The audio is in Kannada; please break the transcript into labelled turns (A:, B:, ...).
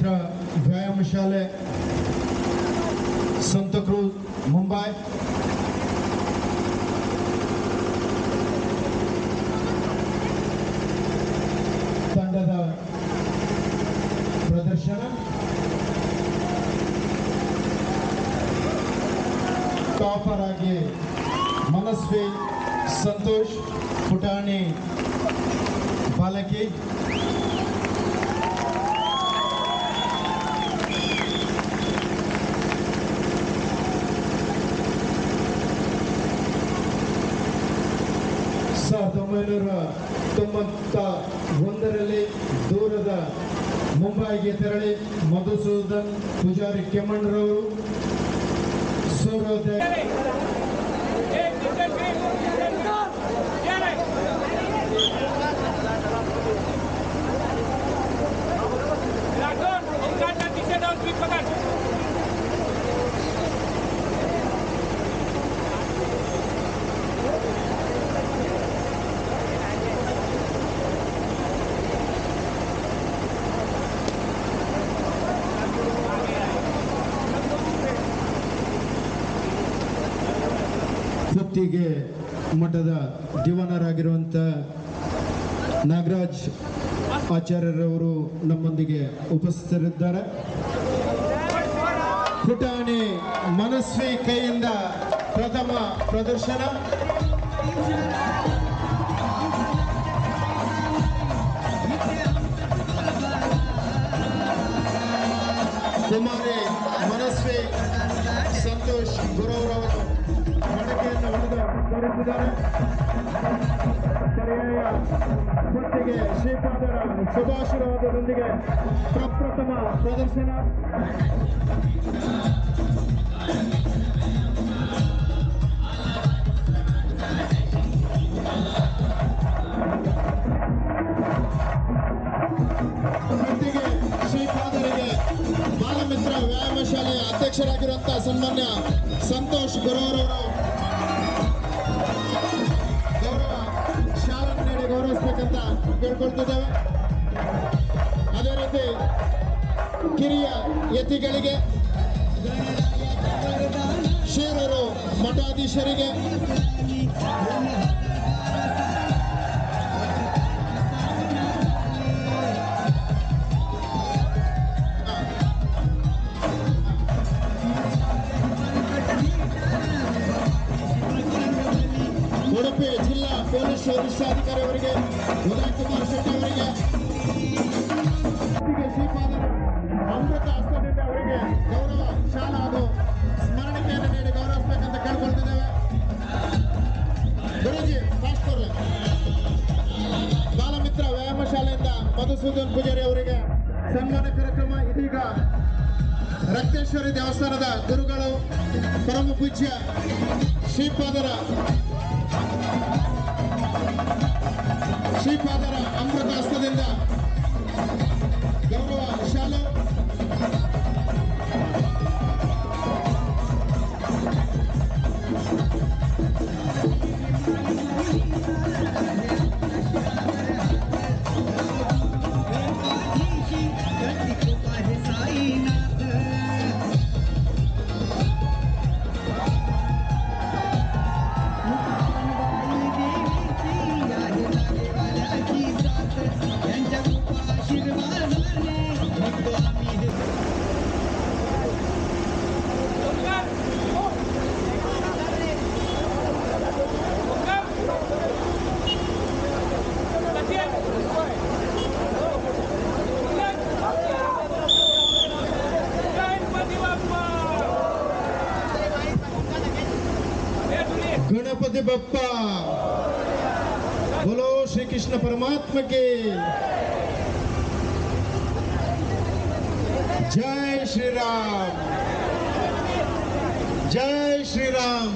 A: ಬಾಲಮಿತ್ರ ವ್ಯಾಯಾಮ ಶಾಲೆ ಸಂತಕ್ರೂಜ್ ಮುಂಬೈ ತಂಡದ ಪ್ರದರ್ಶನ ಟಾಪರ್ ಆಗಿ ಮನಸ್ವಿ ಸಂತೋಷ್ ಪುಟಾಣಿ ಬಾಲಕಿ ರಲ್ಲಿ ದೂರದ ಮುಂಬೈಗೆ ತೆರಳಿ ಮಧುಸೂದನ್ ಪೂಜಾರಿ ಕೆಮ್ಮಣ್ಣರವರು ಸೂರ್ಯೋದಯ ಗುತ್ತಿಗೆ ಮಠದ ದಿವಾನರಾಗಿರುವಂಥ ನಾಗರಾಜ್ ಆಚಾರ್ಯರವರು ನಮ್ಮೊಂದಿಗೆ ಉಪಸ್ಥಿತರಿದ್ದಾರೆ. ಪುಟಾಣಿ ಮನಸ್ವಿ ಕೈಯಿಂದ ಪ್ರಥಮ ಪ್ರದರ್ಶನ. ಕುಮಾರಿ ಮನಸ್ವಿ ಸಂತೋಷ್ ಗುರವರವರು ಮಡಕೆಯನ್ನು ಹೊಡೆದು ತೋರಿಸಿದ್ದಾರೆ. ಪರ್ಯಾಯ ಗುತ್ತಿಗೆ ಶ್ರೀಪಾದರ ಶುಭಾಶೀರ್ವಾದದೊಂದಿಗೆ ಪ್ರಪ್ರಥಮ ಪ್ರದರ್ಶನ. ಗುತ್ತಿಗೆ ಶ್ರೀಪಾದರಿಗೆ ಬಾಲಮಿತ್ರ ವ್ಯಾಯಾಮ ಶಾಲೆಯ ಅಧ್ಯಕ್ಷರಾಗಿರುವಂತಹ ಸನ್ಮಾನ್ಯ ಸಂತೋಷ್ ಗುರವರವರು ಶಾಲಾ ನೀಡಿ ಗೌರವಿಸಬೇಕಂತ ಕೇಳ್ಕೊಳ್ತಿದ್ದೇವೆ. ಅದೇ ರೀತಿ ಕಿರಿಯ ಯತಿಗಳಿಗೆ, ಶೇರೂರು ಮಠಾಧೀಶರಿಗೆ, ಉಡುಪಿ ಜಿಲ್ಲಾ ಪೊಲೀಸ್ ವರಿಷ್ಠಾಧಿಕಾರಿ ಅವರಿಗೆ, ಉದಯ್ ಕುಮಾರ್ ಶೆಟ್ಟಿ ಅವರಿಗೆ, ಶ್ರೀಪಾದರ ಅಮೃತ ಹಸ್ತದಿಂದ ಅವರಿಗೆ ಗೌರವ ಶಾಲಾ ಹಾಗೂ ಸ್ಮರಣಿಕೆಯನ್ನು ನೀಡಿ ಗೌರವಿಸಬೇಕಂತ ಕೇಳ್ಕೊಳ್ತಿದ್ದೇವೆ. ಗುರುಜಿ ಮಾಸ್ಟರ್ ಬಾಲಮಿತ್ರ ವ್ಯಾಯಾಮ ಶಾಲೆಯಿಂದ ಮಧುಸೂದನ್ ಪೂಜಾರಿ ಅವರಿಗೆ ಸನ್ಮಾನ ಕಾರ್ಯಕ್ರಮ. ಇದೀಗ ರಕ್ತೇಶ್ವರಿ ದೇವಸ್ಥಾನದ ಗುರುಗಳು ಪರಮ ಪೂಜ್ಯ ಶ್ರೀಪಾದರ ಅಮೃತ ಹಸ್ತದಿಂದ ಗೌರವ ಶಾಲೆ. गणपति बप्पा बोलो श्री कृष्ण परमात्मा के जय श्री राम, जय श्री राम.